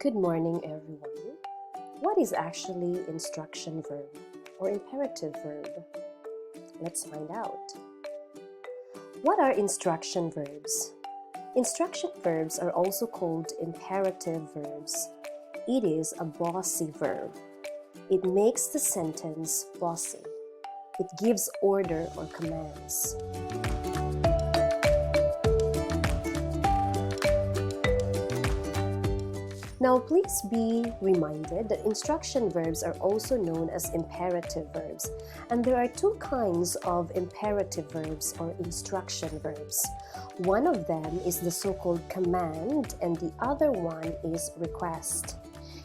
Good morning, everyone. What is actually instruction verb or imperative verb? Let's find out. What are instruction verbs? Instruction verbs are also called imperative verbs. It is a bossy verb. It makes the sentence bossy. It gives order or commands. Now, please be reminded that instruction verbs are also known as imperative verbs, and there are two kinds of imperative verbs or instruction verbs. One of them is the so-called command, and the other one is request.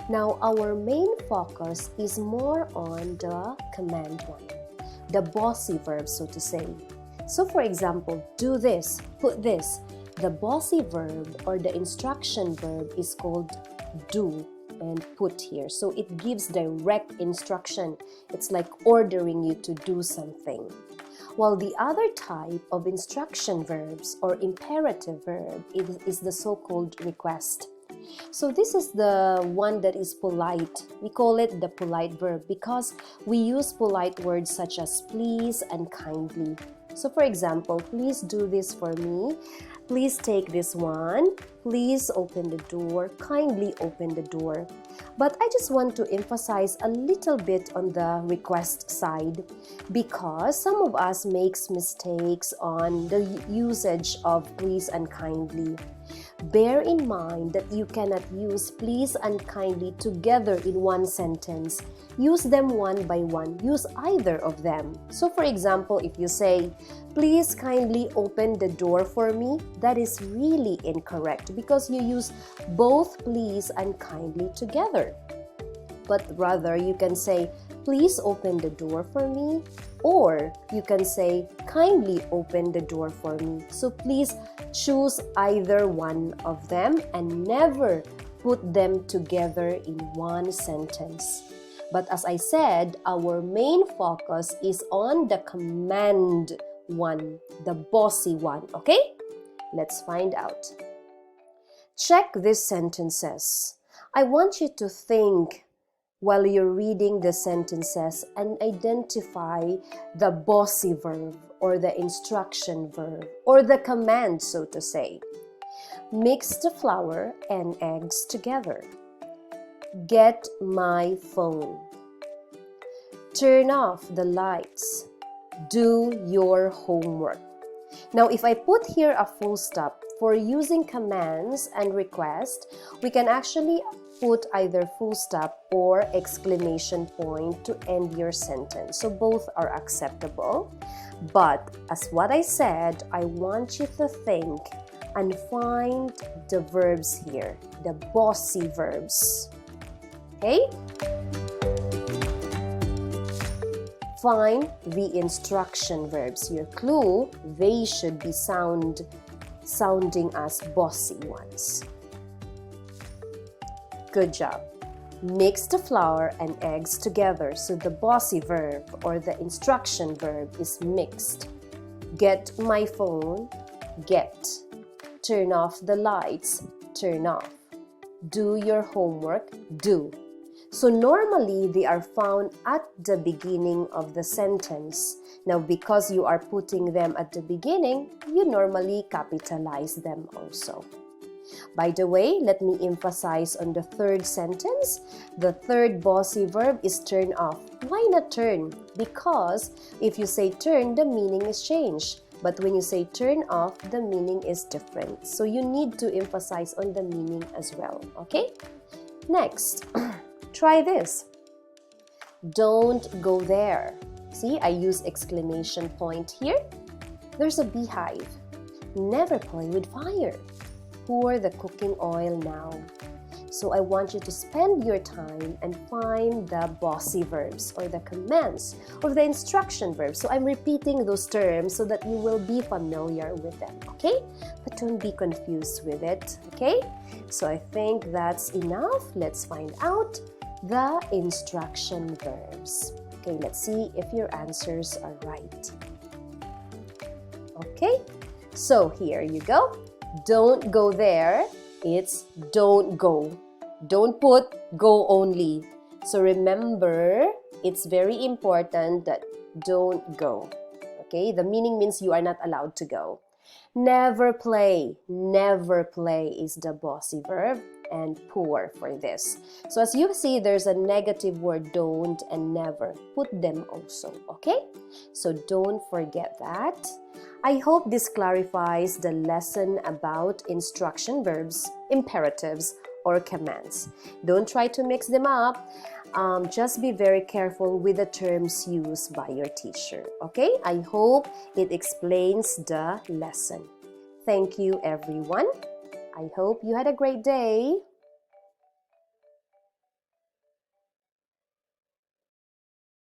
Now, our main focus is more on the command one, the bossy verb, so to say. So, for example, do this, put this. The bossy verb or the instruction verb is called do and put here. So it gives direct instruction. It's like ordering you to do something. While the other type of instruction verbs or imperative verb is the so-called request. So this is the one that is polite. We call it the polite verb because we use polite words such as please and kindly. So for example, please do this for me. Please take this one. Please open the door. Kindly open the door. But I just want to emphasize a little bit on the request side because some of us makes mistakes on the usage of please and kindly. Bear in mind that you cannot use please and kindly together in one sentence. Use them one by one. Use either of them. So for example, if you say, please kindly open the door for me, that is really incorrect because you use both please and kindly together. But rather, you can say, please open the door for me, or you can say, kindly open the door for me. So please choose either one of them and never put them together in one sentence. But as I said, our main focus is on the command one, the bossy one, okay? Let's find out. Check these sentences. I want you to think while you're reading the sentences and identify the bossy verb or the instruction verb or the command, so to say. Mix the flour and eggs together. Get my phone. Turn off the lights. Do your homework. Now, if I put here a full stop for using commands and request, we can actually put either full stop or exclamation point to end your sentence. So both are acceptable. But as what I said, I want you to think and find the verbs here, the bossy verbs. Okay? Find the instruction verbs. Your clue, they should be sounding as bossy ones. Good job. Mix the flour and eggs together. So the bossy verb or the instruction verb is mixed. Get my phone, get. Turn off the lights, turn off. Do your homework, do. So normally they are found at the beginning of the sentence. Now because you are putting them at the beginning, you normally capitalize them also. By the way, let me emphasize on the third sentence. The third bossy verb is turn off. Why not turn? Because if you say turn, the meaning is changed. But when you say turn off, the meaning is different. So you need to emphasize on the meaning as well. Okay? Next, try this. Don't go there. See, I use exclamation point here. There's a beehive. Never play with fire. Pour the cooking oil now. So I want you to spend your time and find the bossy verbs or the commands or the instruction verbs. So I'm repeating those terms so that you will be familiar with them, okay? But don't be confused with it, okay? So I think that's enough. Let's find out the instruction verbs. Okay, let's see if your answers are right. Okay, so here you go. Don't go there. It's don't go. Don't put go only. So remember, it's very important that don't go. Okay, the meaning means you are not allowed to go. Never play. Never play is the bossy verb, and poor for this. So as you see, there's a negative word don't and never. Put them also, okay? So don't forget that. I hope this clarifies the lesson about instruction verbs, imperatives, or commands. Don't try to mix them up. Just be very careful with the terms used by your teacher, okay? I hope it explains the lesson. Thank you, everyone. I hope you had a great day.